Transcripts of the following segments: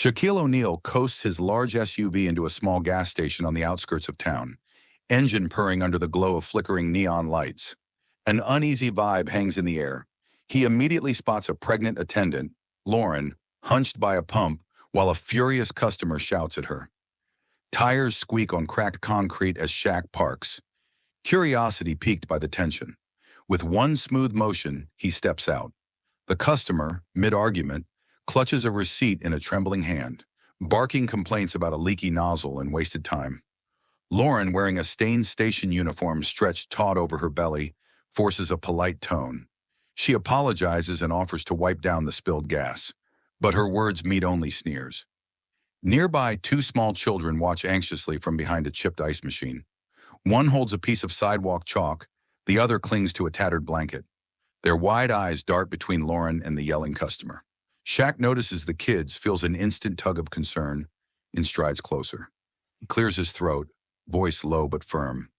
Shaquille O'Neal coasts his large SUV into a small gas station on the outskirts of town, engine purring under the glow of flickering neon lights. An uneasy vibe hangs in the air. He immediately spots a pregnant attendant, Lauren, hunched by a pump while a furious customer shouts at her. Tires squeak on cracked concrete as Shaq parks, curiosity piqued by the tension. With one smooth motion, he steps out. The customer, mid-argument, clutches a receipt in a trembling hand, barking complaints about a leaky nozzle and wasted time. Lauren, wearing a stained station uniform stretched taut over her belly, forces a polite tone. She apologizes and offers to wipe down the spilled gas, but her words meet only sneers. Nearby, two small children watch anxiously from behind a chipped ice machine. One holds a piece of sidewalk chalk, the other clings to a tattered blanket. Their wide eyes dart between Lauren and the yelling customer. Shaq notices the kids, feels an instant tug of concern, and strides closer. He clears his throat, voice low but firm.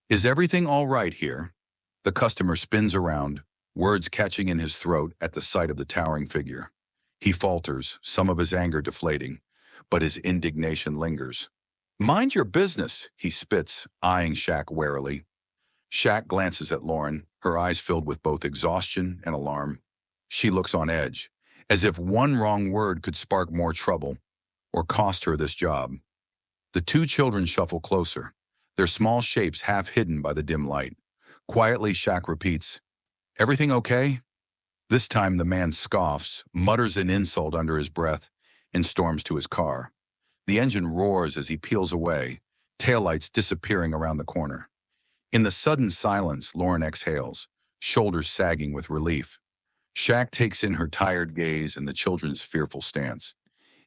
"Is everything all right here?" The customer spins around, words catching in his throat at the sight of the towering figure. He falters, some of his anger deflating, but his indignation lingers. "Mind your business," he spits, eyeing Shaq warily. Shaq glances at Lauren, her eyes filled with both exhaustion and alarm. She looks on edge, as if one wrong word could spark more trouble or cost her this job. The two children shuffle closer, their small shapes half hidden by the dim light. Quietly, Shaq repeats, "Everything okay?" This time the man scoffs, mutters an insult under his breath, and storms to his car. The engine roars as he peels away, taillights disappearing around the corner. In the sudden silence, Lauren exhales, shoulders sagging with relief. Shaq takes in her tired gaze and the children's fearful stance.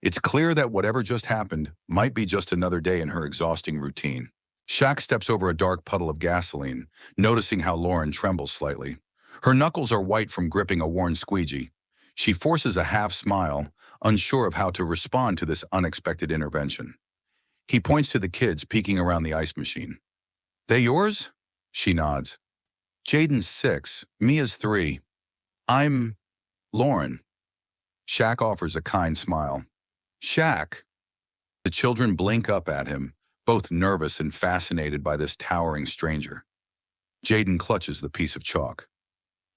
It's clear that whatever just happened might be just another day in her exhausting routine. Shaq steps over a dark puddle of gasoline, noticing how Lauren trembles slightly. Her knuckles are white from gripping a worn squeegee. She forces a half smile, unsure of how to respond to this unexpected intervention. He points to the kids peeking around the ice machine. "They yours?" She nods. "Jaden's 6, Mia's 3. I'm Lauren." Shaq offers a kind smile. "Shaq." The children blink up at him, both nervous and fascinated by this towering stranger. Jaden clutches the piece of chalk.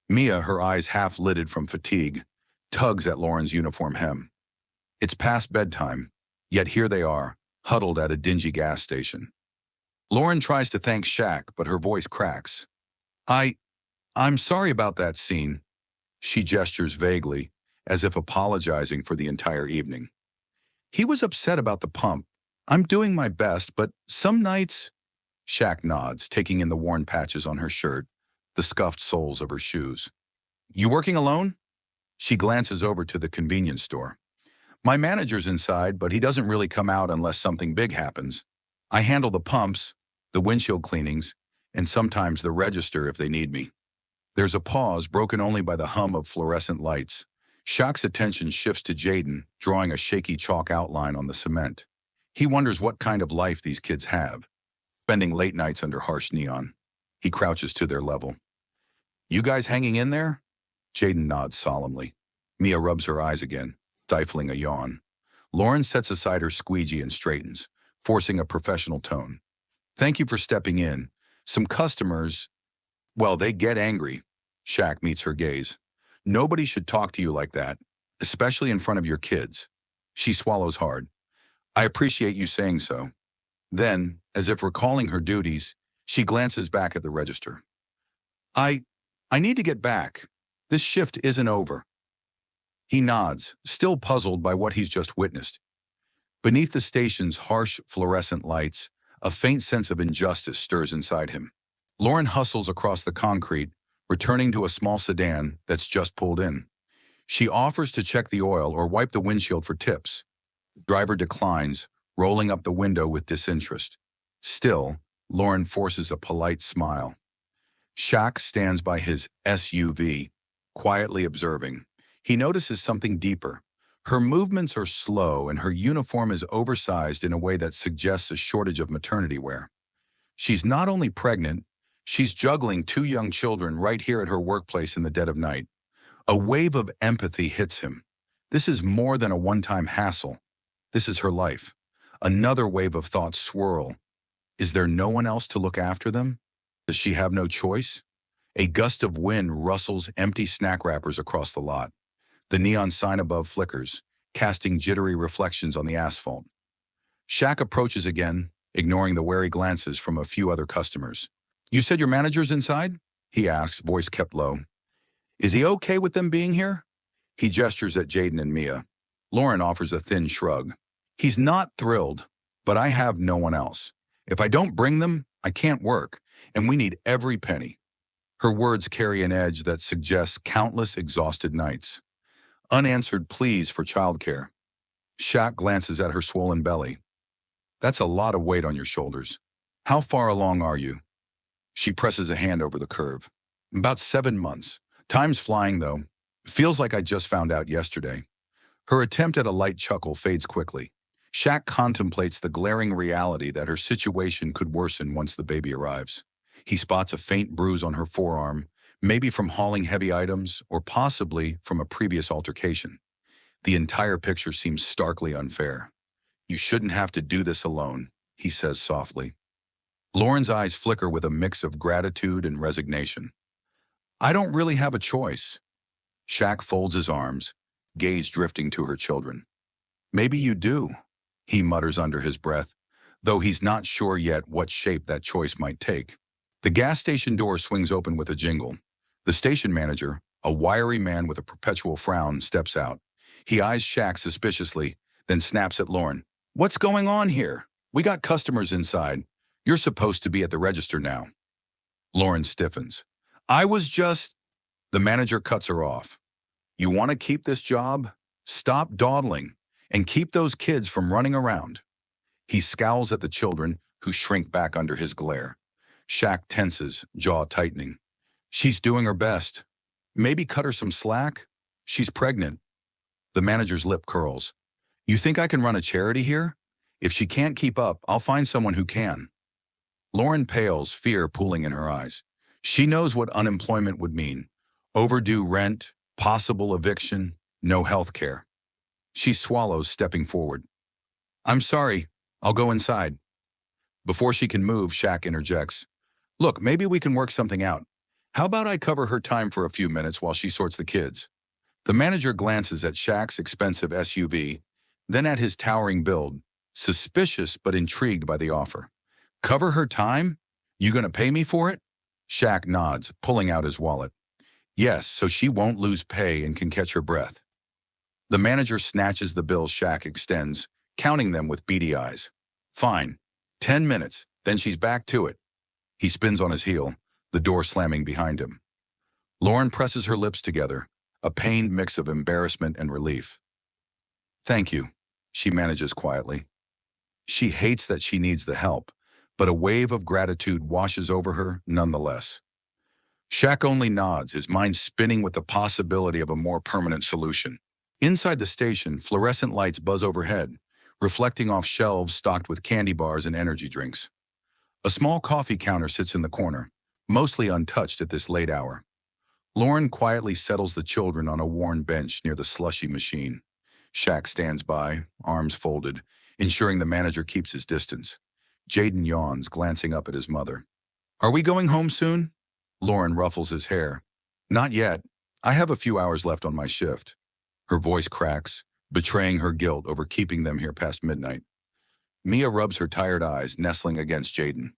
Mia, her eyes half-lidded from fatigue, tugs at Lauren's uniform hem. It's past bedtime, yet here they are, huddled at a dingy gas station. Lauren tries to thank Shaq, but her voice cracks. I'm sorry about that scene." She gestures vaguely, as if apologizing for the entire evening. "He was upset about the pump. I'm doing my best, but some nights—" Shaq nods, taking in the worn patches on her shirt, the scuffed soles of her shoes. "You working alone?" She glances over to the convenience store. "My manager's inside, but he doesn't really come out unless something big happens. I handle the pumps, the windshield cleanings, and sometimes the register if they need me." There's a pause broken only by the hum of fluorescent lights. Shaq's attention shifts to Jaden, drawing a shaky chalk outline on the cement. He wonders what kind of life these kids have, spending late nights under harsh neon. He crouches to their level. "You guys hanging in there?" Jaden nods solemnly. Mia rubs her eyes again, stifling a yawn. Lauren sets aside her squeegee and straightens, forcing a professional tone. "Thank you for stepping in. Some customers, well, they get angry." Shaq meets her gaze. "Nobody should talk to you like that, especially in front of your kids." She swallows hard. "I appreciate you saying so." Then, as if recalling her duties, she glances back at the register. I need to get back. This shift isn't over." He nods, still puzzled by what he's just witnessed. Beneath the station's harsh fluorescent lights, a faint sense of injustice stirs inside him. Lauren hustles across the concrete, returning to a small sedan that's just pulled in. She offers to check the oil or wipe the windshield for tips. The driver declines, rolling up the window with disinterest. Still, Lauren forces a polite smile. Shaq stands by his SUV, quietly observing. He notices something deeper. Her movements are slow and her uniform is oversized in a way that suggests a shortage of maternity wear. She's not only pregnant, she's juggling two young children right here at her workplace in the dead of night. A wave of empathy hits him. This is more than a one-time hassle. This is her life. Another wave of thoughts swirl. Is there no one else to look after them? Does she have no choice? A gust of wind rustles empty snack wrappers across the lot. The neon sign above flickers, casting jittery reflections on the asphalt. Shaq approaches again, ignoring the wary glances from a few other customers. You said your manager's inside? He asks, voice kept low. Is he okay with them being here? He gestures at Jaden and Mia. Lauren offers a thin shrug. He's not thrilled, but I have no one else. If I don't bring them, I can't work, and we need every penny. Her words carry an edge that suggests countless exhausted nights. Unanswered pleas for childcare. Shaq glances at her swollen belly. That's a lot of weight on your shoulders. How far along are you? She presses a hand over the curve. About 7 months. Time's flying, though. Feels like I just found out yesterday. Her attempt at a light chuckle fades quickly. Shaq contemplates the glaring reality that her situation could worsen once the baby arrives. He spots a faint bruise on her forearm, maybe from hauling heavy items or possibly from a previous altercation. The entire picture seems starkly unfair. You shouldn't have to do this alone, he says softly. Lauren's eyes flicker with a mix of gratitude and resignation. I don't really have a choice. Shaq folds his arms, gaze drifting to her children. Maybe you do, he mutters under his breath, though he's not sure yet what shape that choice might take. The gas station door swings open with a jingle. The station manager, a wiry man with a perpetual frown, steps out. He eyes Shaq suspiciously, then snaps at Lauren. What's going on here? We got customers inside. You're supposed to be at the register now. Lauren stiffens. I was just... The manager cuts her off. You want to keep this job? Stop dawdling and keep those kids from running around. He scowls at the children, who shrink back under his glare. Shaq tenses, jaw tightening. She's doing her best. Maybe cut her some slack? She's pregnant. The manager's lip curls. You think I can run a charity here? If she can't keep up, I'll find someone who can. Lauren pales, fear pooling in her eyes. She knows what unemployment would mean. Overdue rent, possible eviction, no health care. She swallows, stepping forward. I'm sorry, I'll go inside. Before she can move, Shaq interjects. Look, maybe we can work something out. How about I cover her time for a few minutes while she sorts the kids? The manager glances at Shaq's expensive SUV, then at his towering build, suspicious but intrigued by the offer. Cover her time? You gonna pay me for it? Shaq nods, pulling out his wallet. Yes, so she won't lose pay and can catch her breath. The manager snatches the bill Shaq extends, counting them with beady eyes. Fine. 10 minutes, then she's back to it. He spins on his heel, the door slamming behind him. Lauren presses her lips together, a pained mix of embarrassment and relief. Thank you, she manages quietly. She hates that she needs the help, but a wave of gratitude washes over her nonetheless. Shaq only nods, his mind spinning with the possibility of a more permanent solution. Inside the station, fluorescent lights buzz overhead, reflecting off shelves stocked with candy bars and energy drinks. A small coffee counter sits in the corner, mostly untouched at this late hour. Lauren quietly settles the children on a worn bench near the slushy machine. Shaq stands by, arms folded, ensuring the manager keeps his distance. Jaden yawns, glancing up at his mother. Are we going home soon? Lauren ruffles his hair. Not yet. I have a few hours left on my shift. Her voice cracks, betraying her guilt over keeping them here past midnight. Mia rubs her tired eyes, nestling against Jaden.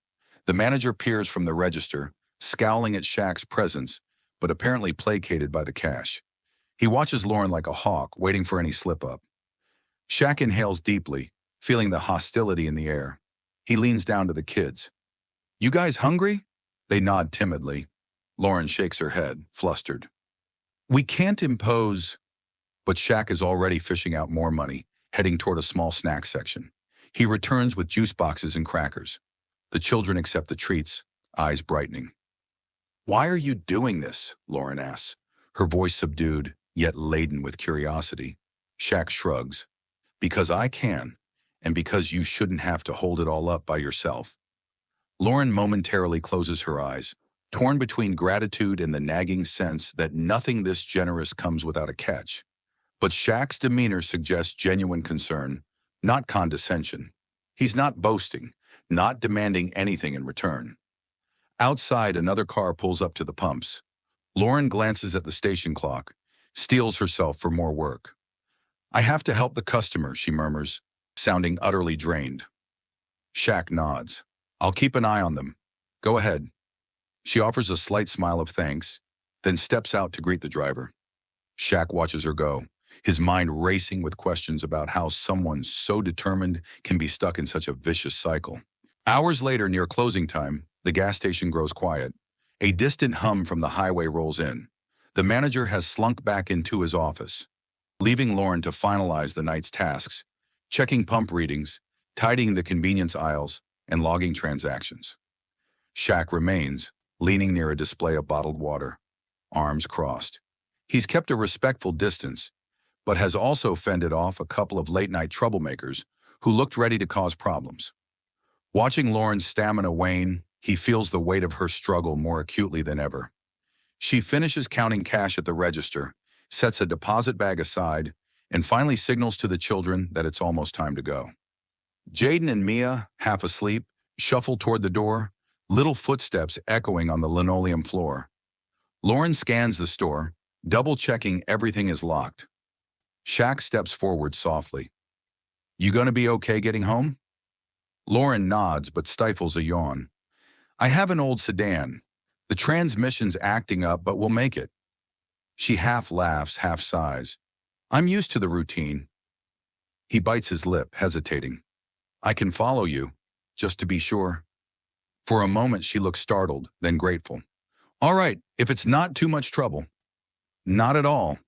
The manager peers from the register, scowling at Shaq's presence, but apparently placated by the cash. He watches Lauren like a hawk, waiting for any slip-up. Shaq inhales deeply, feeling the hostility in the air. He leans down to the kids. You guys hungry? They nod timidly. Lauren shakes her head, flustered. We can't impose... But Shaq is already fishing out more money, heading toward a small snack section. He returns with juice boxes and crackers. The children accept the treats, eyes brightening. Why are you doing this? Lauren asks, her voice subdued, yet laden with curiosity. Shaq shrugs. Because I can, and because you shouldn't have to hold it all up by yourself. Lauren momentarily closes her eyes, torn between gratitude and the nagging sense that nothing this generous comes without a catch. But Shaq's demeanor suggests genuine concern, not condescension. He's not boasting, not demanding anything in return. Outside, another car pulls up to the pumps. Lauren glances at the station clock, steels herself for more work. I have to help the customer, she murmurs, sounding utterly drained. Shaq nods. I'll keep an eye on them. Go ahead. She offers a slight smile of thanks, then steps out to greet the driver. Shaq watches her go, his mind racing with questions about how someone so determined can be stuck in such a vicious cycle. Hours later, near closing time, the gas station grows quiet. A distant hum from the highway rolls in. The manager has slunk back into his office, leaving Lauren to finalize the night's tasks, checking pump readings, tidying the convenience aisles, and logging transactions. Shaq remains, leaning near a display of bottled water, arms crossed. He's kept a respectful distance, but has also fended off a couple of late-night troublemakers who looked ready to cause problems. Watching Lauren's stamina wane, he feels the weight of her struggle more acutely than ever. She finishes counting cash at the register, sets a deposit bag aside, and finally signals to the children that it's almost time to go. Jaden and Mia, half asleep, shuffle toward the door, little footsteps echoing on the linoleum floor. Lauren scans the store, double-checking everything is locked. Shaq steps forward softly. You gonna be okay getting home? Lauren nods but stifles a yawn. I have an old sedan. The transmission's acting up, but we'll make it. She half laughs, half sighs. I'm used to the routine. He bites his lip, hesitating. I can follow you, just to be sure. For a moment she looks startled, then grateful. All right, if it's not too much trouble. Not at all.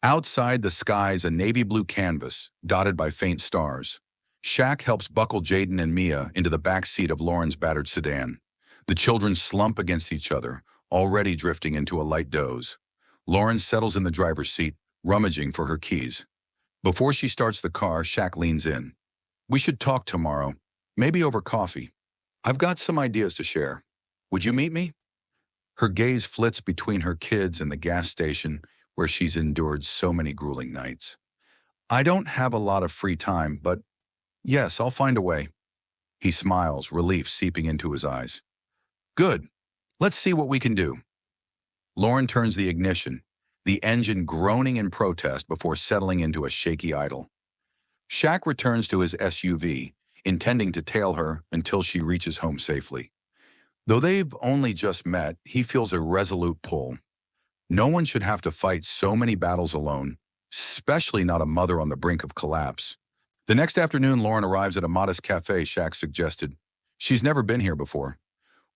Outside, the sky's a navy blue canvas, dotted by faint stars. Shaq helps buckle Jaden and Mia into the back seat of Lauren's battered sedan. The children slump against each other, already drifting into a light doze. Lauren settles in the driver's seat, rummaging for her keys. Before she starts the car, Shaq leans in. We should talk tomorrow, maybe over coffee. I've got some ideas to share. Would you meet me? Her gaze flits between her kids and the gas station, where she's endured so many grueling nights. I don't have a lot of free time, but yes, I'll find a way. He smiles, relief seeping into his eyes. Good. Let's see what we can do. Lauren turns the ignition, the engine groaning in protest before settling into a shaky idle. Shaq returns to his SUV, intending to tail her until she reaches home safely. Though they've only just met, he feels a resolute pull. No one should have to fight so many battles alone, especially not a mother on the brink of collapse. The next afternoon, Lauren arrives at a modest cafe Shaq suggested. She's never been here before.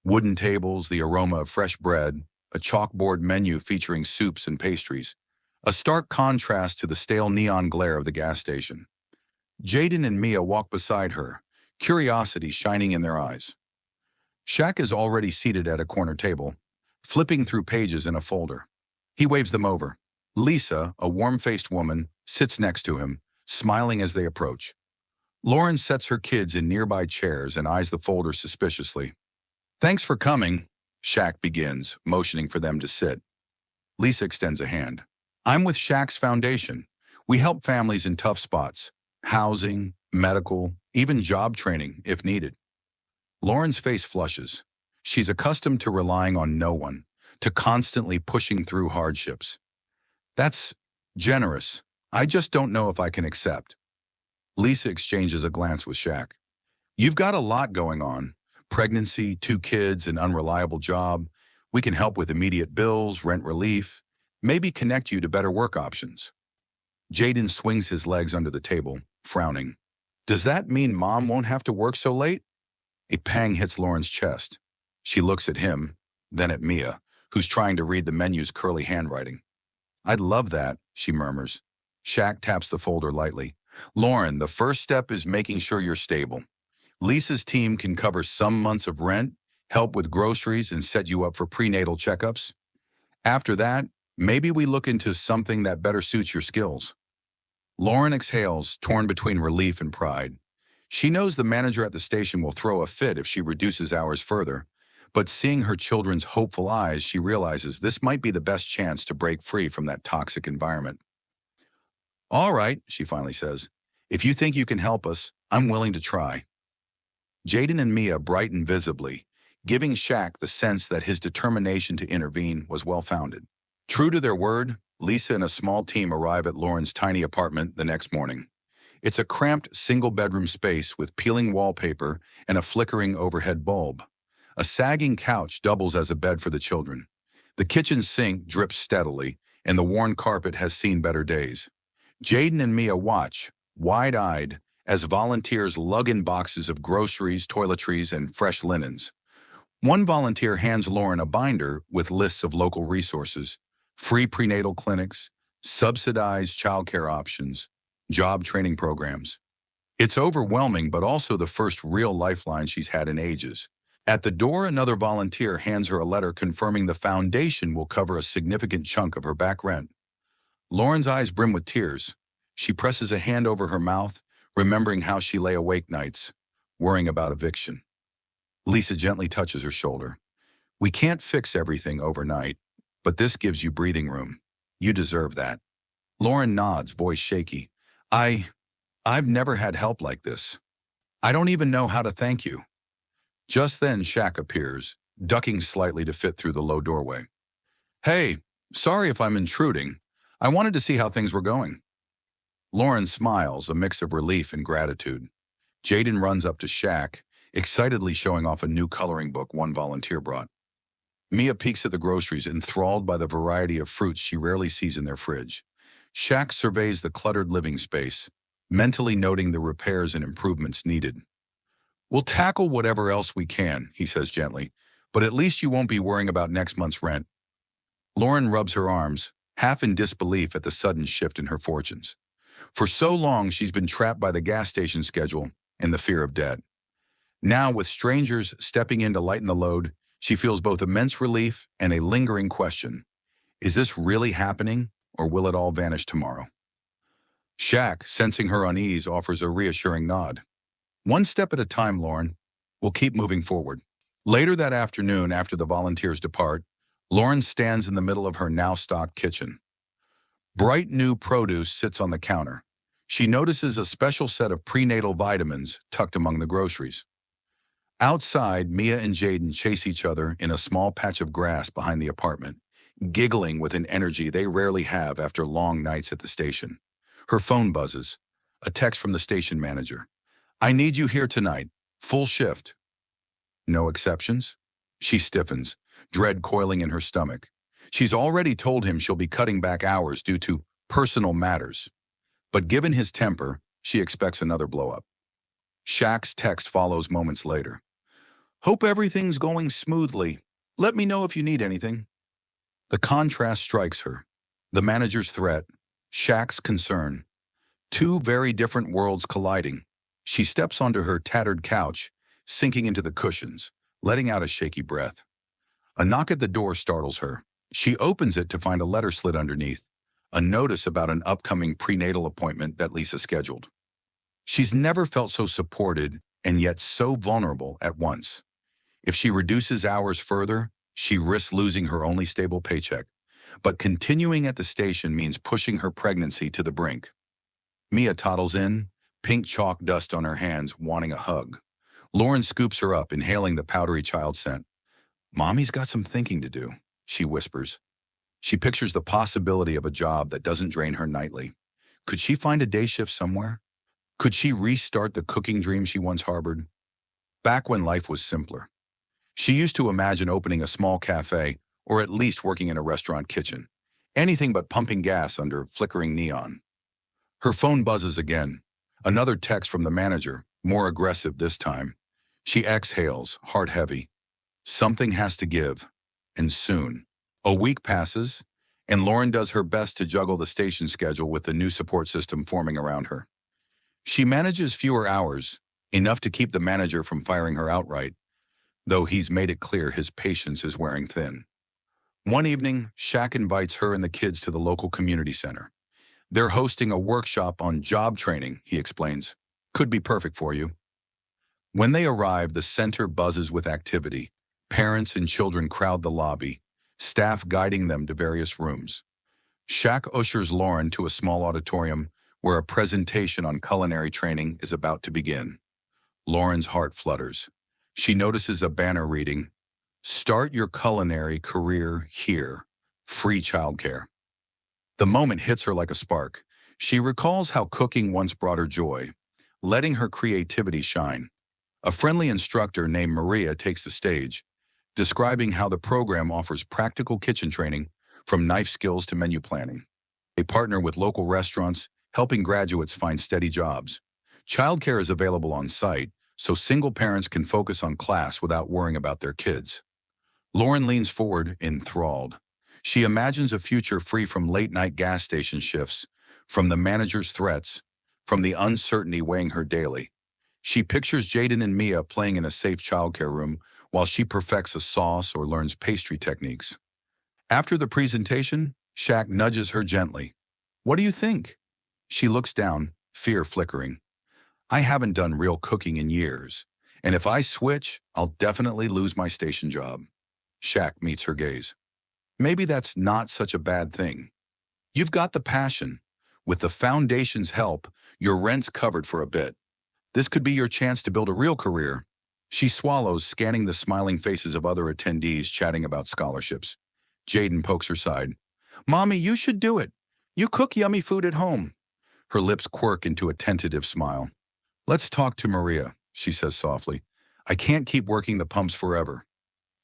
Wooden tables, the aroma of fresh bread, a chalkboard menu featuring soups and pastries, a stark contrast to the stale neon glare of the gas station. Jaden and Mia walk beside her, curiosity shining in their eyes. Shaq is already seated at a corner table, flipping through pages in a folder. He waves them over. Lisa, a warm-faced woman, sits next to him, smiling as they approach. Lauren sets her kids in nearby chairs and eyes the folder suspiciously. Thanks for coming, Shaq begins, motioning for them to sit. Lisa extends a hand. I'm with Shaq's foundation. We help families in tough spots. Housing, medical, even job training, if needed. Lauren's face flushes. She's accustomed to relying on no one, to constantly pushing through hardships. That's generous. I just don't know if I can accept. Lisa exchanges a glance with Shaq. You've got a lot going on. Pregnancy, 2 kids, an unreliable job. We can help with immediate bills, rent relief, maybe connect you to better work options. Jaden swings his legs under the table, frowning. Does that mean Mom won't have to work so late? A pang hits Lauren's chest. She looks at him, then at Mia, who's trying to read the menu's curly handwriting. I'd love that, she murmurs. Shaq taps the folder lightly. Lauren, the first step is making sure you're stable. Lisa's team can cover some months of rent, help with groceries, and set you up for prenatal checkups. After that, maybe we look into something that better suits your skills. Lauren exhales, torn between relief and pride. She knows the manager at the station will throw a fit if she reduces hours further, but seeing her children's hopeful eyes, she realizes this might be the best chance to break free from that toxic environment. All right, she finally says. If you think you can help us, I'm willing to try. Jaden and Mia brighten visibly, giving Shaq the sense that his determination to intervene was well-founded. True to their word, Lisa and a small team arrive at Lauren's tiny apartment the next morning. It's a cramped single-bedroom space with peeling wallpaper and a flickering overhead bulb. A sagging couch doubles as a bed for the children. The kitchen sink drips steadily, and the worn carpet has seen better days. Jaden and Mia watch, wide-eyed, as volunteers lug in boxes of groceries, toiletries, and fresh linens. One volunteer hands Lauren a binder with lists of local resources, free prenatal clinics, subsidized childcare options, job training programs. It's overwhelming, but also the first real lifeline she's had in ages. At the door, another volunteer hands her a letter confirming the foundation will cover a significant chunk of her back rent. Lauren's eyes brim with tears. She presses a hand over her mouth, remembering how she lay awake nights, worrying about eviction. Lisa gently touches her shoulder. We can't fix everything overnight, but this gives you breathing room. You deserve that. Lauren nods, voice shaky. I've never had help like this. I don't even know how to thank you. Just then, Shaq appears, ducking slightly to fit through the low doorway. Hey, sorry if I'm intruding. I wanted to see how things were going. Lauren smiles, a mix of relief and gratitude. Jaden runs up to Shaq, excitedly showing off a new coloring book one volunteer brought. Mia peeks at the groceries, enthralled by the variety of fruits she rarely sees in their fridge. Shaq surveys the cluttered living space, mentally noting the repairs and improvements needed. We'll tackle whatever else we can, he says gently, but at least you won't be worrying about next month's rent. Lauren rubs her arms, half in disbelief at the sudden shift in her fortunes. For so long, she's been trapped by the gas station schedule and the fear of debt. Now, with strangers stepping in to lighten the load, she feels both immense relief and a lingering question. Is this really happening, or will it all vanish tomorrow? Shaq, sensing her unease, offers a reassuring nod. One step at a time, Lauren. We'll keep moving forward. Later that afternoon, after the volunteers depart, Lauren stands in the middle of her now-stocked kitchen. Bright new produce sits on the counter. She notices a special set of prenatal vitamins tucked among the groceries. Outside, Mia and Jaden chase each other in a small patch of grass behind the apartment, giggling with an energy they rarely have after long nights at the station. Her phone buzzes. A text from the station manager. I need you here tonight. Full shift. No exceptions? She stiffens, dread coiling in her stomach. She's already told him she'll be cutting back hours due to personal matters. But given his temper, she expects another blow-up. Shaq's text follows moments later. Hope everything's going smoothly. Let me know if you need anything. The contrast strikes her. The manager's threat, Shaq's concern. Two very different worlds colliding. She steps onto her tattered couch, sinking into the cushions, letting out a shaky breath. A knock at the door startles her. She opens it to find a letter slid underneath, a notice about an upcoming prenatal appointment that Lisa scheduled. She's never felt so supported and yet so vulnerable at once. If she reduces hours further, she risks losing her only stable paycheck. But continuing at the station means pushing her pregnancy to the brink. Mia toddles in, pink chalk dust on her hands, wanting a hug. Lauren scoops her up, inhaling the powdery child scent. Mommy's got some thinking to do, she whispers. She pictures the possibility of a job that doesn't drain her nightly. Could she find a day shift somewhere? Could she restart the cooking dream she once harbored? Back when life was simpler. She used to imagine opening a small cafe, or at least working in a restaurant kitchen. Anything but pumping gas under flickering neon. Her phone buzzes again. Another text from the manager, more aggressive this time. She exhales, heart heavy. Something has to give, and soon. A week passes, and Lauren does her best to juggle the station schedule with the new support system forming around her. She manages fewer hours, enough to keep the manager from firing her outright, though he's made it clear his patience is wearing thin. One evening, Shaq invites her and the kids to the local community center. They're hosting a workshop on job training, he explains. Could be perfect for you. When they arrive, the center buzzes with activity. Parents and children crowd the lobby, staff guiding them to various rooms. Shaq ushers Lauren to a small auditorium where a presentation on culinary training is about to begin. Lauren's heart flutters. She notices a banner reading, "Start your culinary career here. Free childcare." The moment hits her like a spark. She recalls how cooking once brought her joy, letting her creativity shine. A friendly instructor named Maria takes the stage, describing how the program offers practical kitchen training from knife skills to menu planning. They partner with local restaurants, helping graduates find steady jobs. Childcare is available on site, so single parents can focus on class without worrying about their kids. Lauren leans forward, enthralled. She imagines a future free from late-night gas station shifts, from the manager's threats, from the uncertainty weighing her daily. She pictures Jaden and Mia playing in a safe childcare room while she perfects a sauce or learns pastry techniques. After the presentation, Shaq nudges her gently. "What do you think?" She looks down, fear flickering. "I haven't done real cooking in years, and if I switch, I'll definitely lose my station job." Shaq meets her gaze. "Maybe that's not such a bad thing. You've got the passion. With the foundation's help, your rent's covered for a bit. This could be your chance to build a real career." She swallows, scanning the smiling faces of other attendees chatting about scholarships. Jaden pokes her side. "Mommy, you should do it. You cook yummy food at home." Her lips quirk into a tentative smile. "Let's talk to Maria," she says softly. "I can't keep working the pumps forever."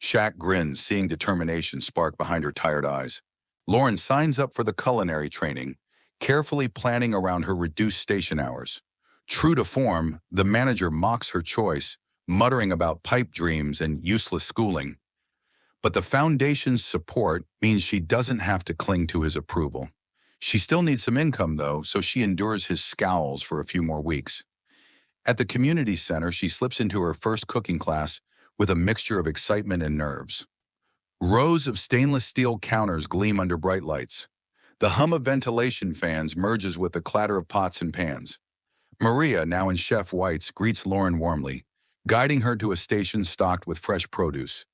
Shaq grins, seeing determination spark behind her tired eyes. Lauren signs up for the culinary training, carefully planning around her reduced station hours. True to form, the manager mocks her choice, muttering about pipe dreams and useless schooling. But the foundation's support means she doesn't have to cling to his approval. She still needs some income, though, so she endures his scowls for a few more weeks. At the community center, she slips into her first cooking class with a mixture of excitement and nerves. Rows of stainless steel counters gleam under bright lights. The hum of ventilation fans merges with the clatter of pots and pans. Maria, now in chef whites, greets Lauren warmly, guiding her to a station stocked with fresh produce.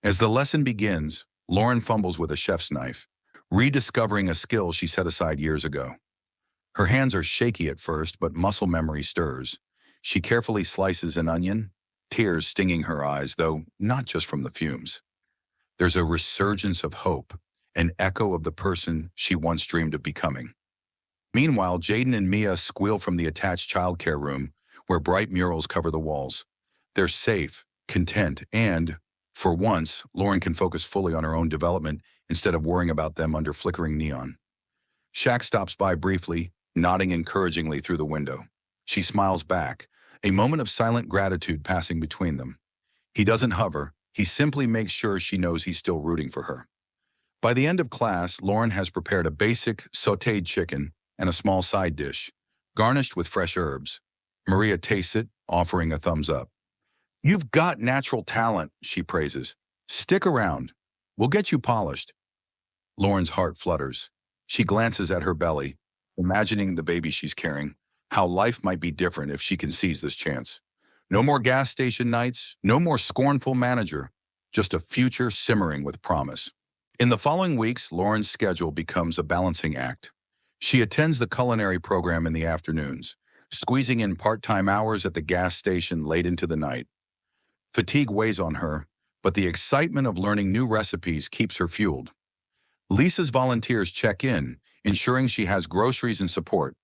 As the lesson begins, Lauren fumbles with a chef's knife, rediscovering a skill she set aside years ago. Her hands are shaky at first, but muscle memory stirs. She carefully slices an onion, tears stinging her eyes, though not just from the fumes. There's a resurgence of hope, an echo of the person she once dreamed of becoming. Meanwhile, Jaden and Mia squeal from the attached childcare room, where bright murals cover the walls. They're safe, content, and, for once, Lauren can focus fully on her own development instead of worrying about them under flickering neon. Shaq stops by briefly, nodding encouragingly through the window. She smiles back, a moment of silent gratitude passing between them. He doesn't hover, he simply makes sure she knows he's still rooting for her. By the end of class, Lauren has prepared a basic, sautéed chicken and a small side dish, garnished with fresh herbs. Maria tastes it, offering a thumbs up. "You've got natural talent," she praises. "Stick around. We'll get you polished." Lauren's heart flutters. She glances at her belly, imagining the baby she's carrying, how life might be different if she can seize this chance. No more gas station nights, no more scornful manager, just a future simmering with promise. In the following weeks, Lauren's schedule becomes a balancing act. She attends the culinary program in the afternoons, squeezing in part-time hours at the gas station late into the night. Fatigue weighs on her, but the excitement of learning new recipes keeps her fueled. Lisa's volunteers check in, ensuring she has groceries and support.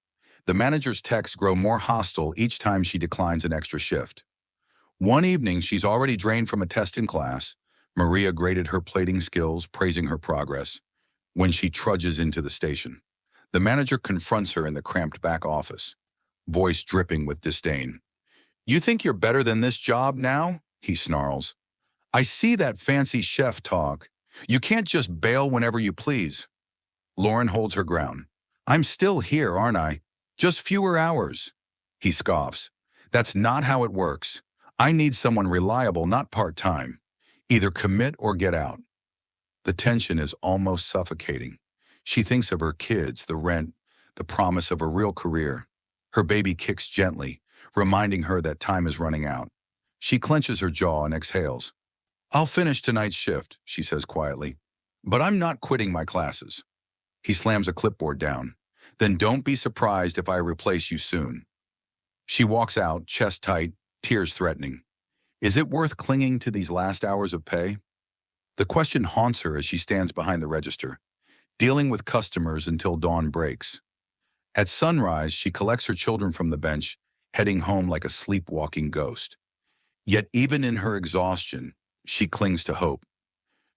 The manager's texts grow more hostile each time she declines an extra shift. One evening, she's already drained from a test in class. Maria graded her plating skills, praising her progress, when she trudges into the station. The manager confronts her in the cramped back office, voice dripping with disdain. "You think you're better than this job now?" he snarls. "I see that fancy chef talk. You can't just bail whenever you please." Lauren holds her ground. "I'm still here, aren't I? Just fewer hours." He scoffs. "That's not how it works. I need someone reliable, not part-time. Either commit or get out." The tension is almost suffocating. She thinks of her kids, the rent, the promise of a real career. Her baby kicks gently, reminding her that time is running out. She clenches her jaw and exhales. "I'll finish tonight's shift," she says quietly. "But I'm not quitting my classes." He slams a clipboard down. Then don't be surprised if I replace you soon. She walks out, chest tight, tears threatening. Is it worth clinging to these last hours of pay? The question haunts her as she stands behind the register, dealing with customers until dawn breaks. At sunrise, she collects her children from the bench, heading home like a sleepwalking ghost. Yet even in her exhaustion, she clings to hope.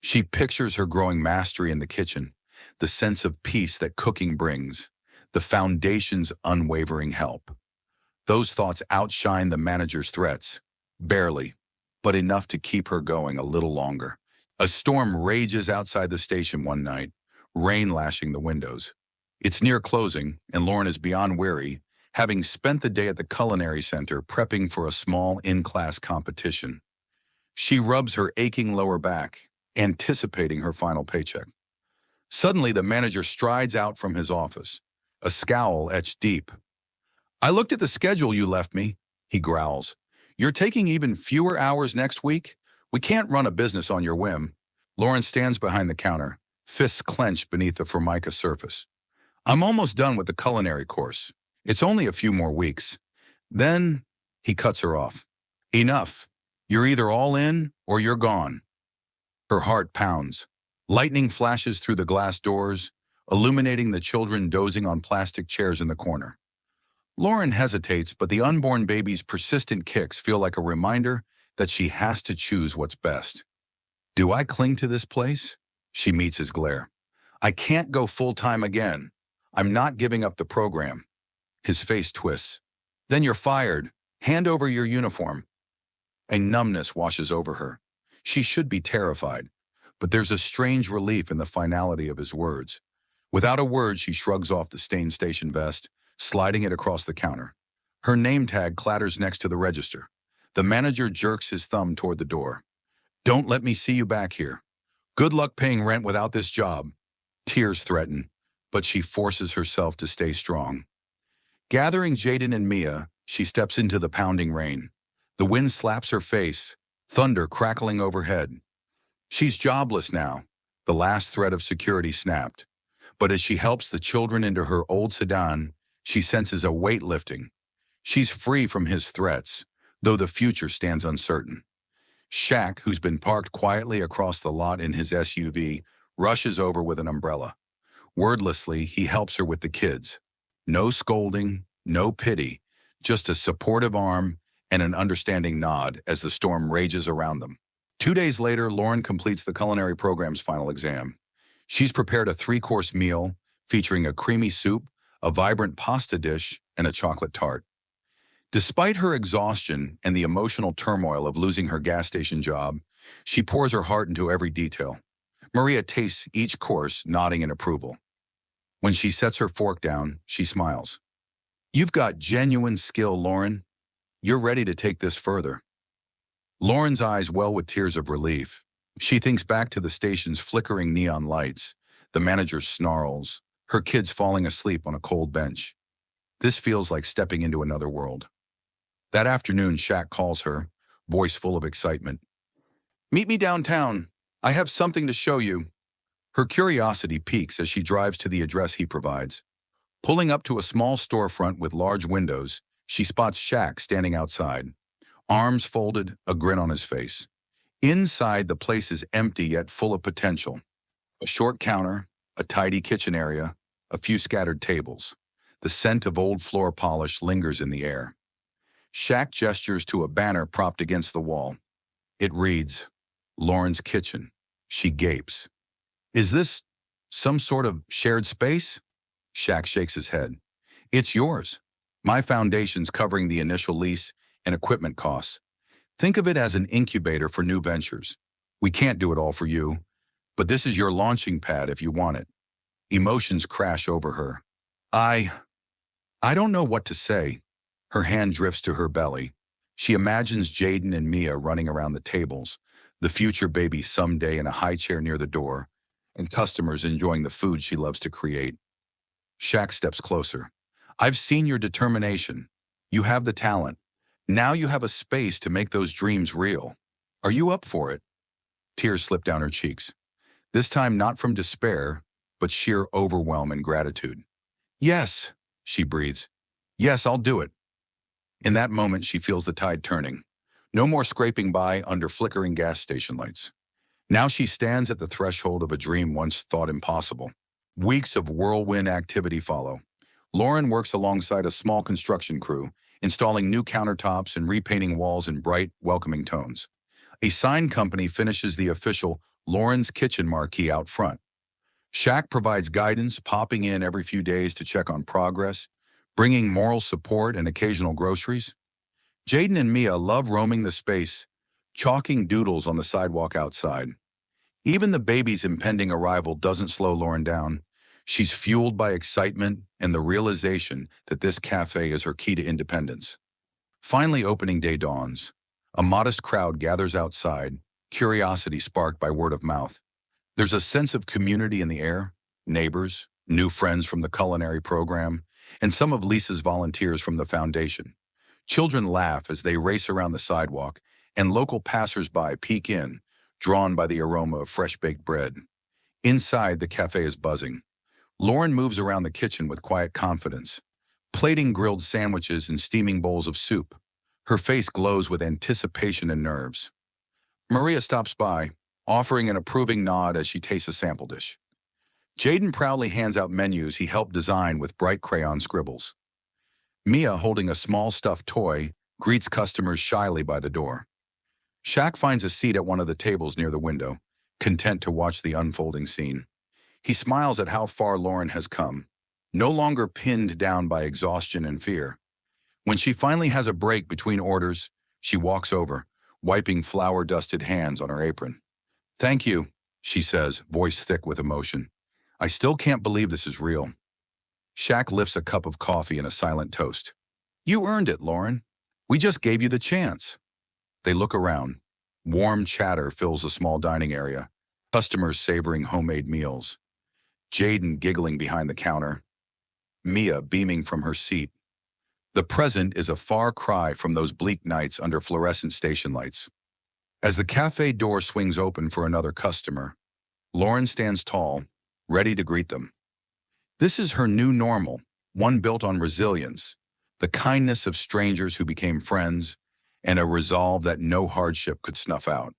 She pictures her growing mastery in the kitchen, the sense of peace that cooking brings, the foundation's unwavering help. Those thoughts outshine the manager's threats, barely, but enough to keep her going a little longer. A storm rages outside the station one night, rain lashing the windows. It's near closing, and Lauren is beyond weary, having spent the day at the culinary center prepping for a small in-class competition. She rubs her aching lower back, anticipating her final paycheck. Suddenly, the manager strides out from his office, a scowl etched deep. I looked at the schedule you left me, he growls. You're taking even fewer hours next week? We can't run a business on your whim. Lauren stands behind the counter, fists clenched beneath the formica surface. I'm almost done with the culinary course. It's only a few more weeks. Then, he cuts her off. Enough. You're either all in or you're gone. Her heart pounds. Lightning flashes through the glass doors, illuminating the children dozing on plastic chairs in the corner. Lauren hesitates, but the unborn baby's persistent kicks feel like a reminder that she has to choose what's best. Do I cling to this place? She meets his glare. I can't go full-time again. I'm not giving up the program. His face twists. Then you're fired. Hand over your uniform. A numbness washes over her. She should be terrified, but there's a strange relief in the finality of his words. Without a word, she shrugs off the stained station vest, sliding it across the counter. Her name tag clatters next to the register. The manager jerks his thumb toward the door. Don't let me see you back here. Good luck paying rent without this job. Tears threaten, but she forces herself to stay strong. Gathering Jaden and Mia, she steps into the pounding rain. The wind slaps her face, thunder crackling overhead. She's jobless now. The last thread of security snapped. But as she helps the children into her old sedan, she senses a weight lifting. She's free from his threats, though the future stands uncertain. Shaq, who's been parked quietly across the lot in his SUV, rushes over with an umbrella. Wordlessly, he helps her with the kids. No scolding, no pity, just a supportive arm and an understanding nod as the storm rages around them. 2 days later, Lauren completes the culinary program's final exam. She's prepared a 3-course meal featuring a creamy soup, a vibrant pasta dish, and a chocolate tart. Despite her exhaustion and the emotional turmoil of losing her gas station job, she pours her heart into every detail. Maria tastes each course, nodding in approval. When she sets her fork down, she smiles. You've got genuine skill, Lauren. You're ready to take this further. Lauren's eyes well with tears of relief. She thinks back to the station's flickering neon lights, the manager's snarls, her kids falling asleep on a cold bench. This feels like stepping into another world. That afternoon, Shaq calls her, voice full of excitement. Meet me downtown. I have something to show you. Her curiosity peaks as she drives to the address he provides. Pulling up to a small storefront with large windows, she spots Shaq standing outside, arms folded, a grin on his face. Inside, the place is empty yet full of potential. A short counter, a tidy kitchen area, a few scattered tables. The scent of old floor polish lingers in the air. Shaq gestures to a banner propped against the wall. It reads, Lauren's Kitchen. She gapes. Is this some sort of shared space? Shaq shakes his head. It's yours. My foundation's covering the initial lease and equipment costs. Think of it as an incubator for new ventures. We can't do it all for you, but this is your launching pad if you want it. Emotions crash over her. I don't know what to say. Her hand drifts to her belly. She imagines Jaden and Mia running around the tables, the future baby someday in a high chair near the door, and customers enjoying the food she loves to create. Shaq steps closer. I've seen your determination. You have the talent. Now you have a space to make those dreams real. Are you up for it? Tears slip down her cheeks. This time not from despair, but sheer overwhelm and gratitude. Yes, she breathes. Yes, I'll do it. In that moment, she feels the tide turning. No more scraping by under flickering gas station lights. Now she stands at the threshold of a dream once thought impossible. Weeks of whirlwind activity follow. Lauren works alongside a small construction crew, installing new countertops and repainting walls in bright, welcoming tones. A sign company finishes the official Lauren's Kitchen marquee out front. Shaq provides guidance, popping in every few days to check on progress, bringing moral support and occasional groceries. Jaden and Mia love roaming the space, chalking doodles on the sidewalk outside. Even the baby's impending arrival doesn't slow Lauren down. She's fueled by excitement and the realization that this cafe is her key to independence. Finally, opening day dawns. A modest crowd gathers outside, curiosity sparked by word of mouth. There's a sense of community in the air, neighbors, new friends from the culinary program, and some of Lisa's volunteers from the foundation. Children laugh as they race around the sidewalk, and local passers-by peek in, drawn by the aroma of fresh-baked bread. Inside, the cafe is buzzing. Lauren moves around the kitchen with quiet confidence, plating grilled sandwiches and steaming bowls of soup. Her face glows with anticipation and nerves. Maria stops by, offering an approving nod as she tastes a sample dish. Jaden proudly hands out menus he helped design with bright crayon scribbles. Mia, holding a small stuffed toy, greets customers shyly by the door. Shaq finds a seat at one of the tables near the window, content to watch the unfolding scene. He smiles at how far Lauren has come, no longer pinned down by exhaustion and fear. When she finally has a break between orders, she walks over, wiping flour-dusted hands on her apron. "Thank you," she says, voice thick with emotion. "I still can't believe this is real." Shaq lifts a cup of coffee in a silent toast. "You earned it, Lauren. We just gave you the chance." They look around. Warm chatter fills the small dining area, customers savoring homemade meals. Jaden giggling behind the counter. Mia beaming from her seat. The present is a far cry from those bleak nights under fluorescent station lights. As the cafe door swings open for another customer, Lauren stands tall, ready to greet them. This is her new normal, one built on resilience, the kindness of strangers who became friends, and a resolve that no hardship could snuff out.